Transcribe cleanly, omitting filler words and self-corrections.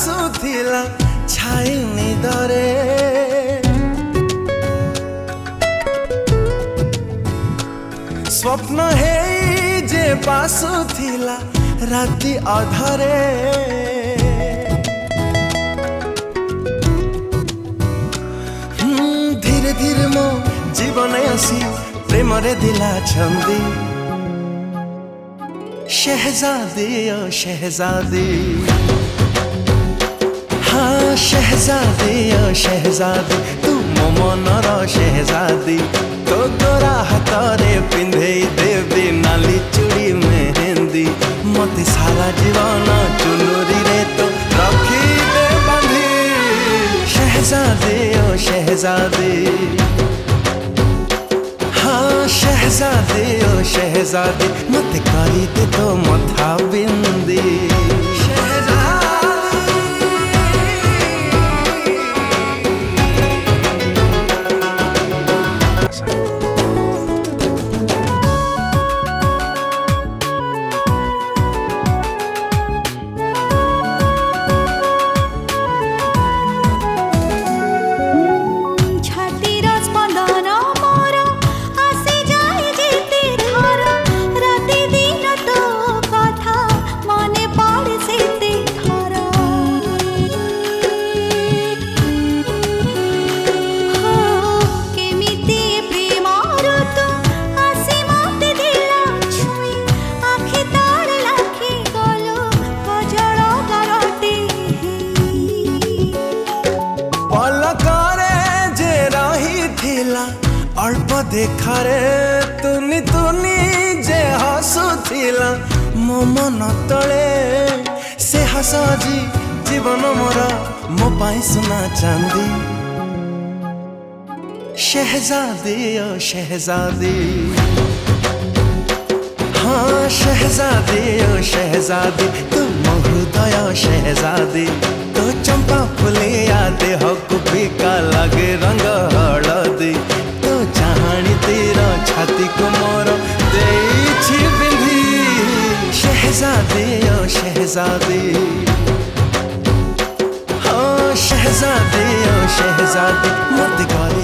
बासुथिला छाई निदरे स्वप्न हे जे बासुथिला राति अधरे धीरे धीरे मो जीवन आसी प्रेम रे दिला छंदी शहजादी ओ शहजादी हाँ शहजादी ओ शहजादी तू मो मनर शहजादी तो तोरा हाथरे पिंधे देवी नाली चूड़ी मेहंदी मते सारा जीवन चुनुरी रे तो रखी दे बांधी शहजादी ओ शहजादी हाँ शहजादी ओ शहजादी मत करी दे तो मथा बिंदी अल्प देखारे तुनी तुनी जे हसुथिला मो मन तले से हसाजी जीवन मोरा मो पाई सुना चांदी शहजादी ओ शहजादी हाँ शहजादी ओ शहजादी तू मो हृदय शहजादी तो चंपा फुलिया देह को फीका लगे रंग हलदी चाहनी तेरा छाती को मोर देछि बिंधी शहजादी ओ शहजादी हाँ शहजादी ओ शहजादी मत कर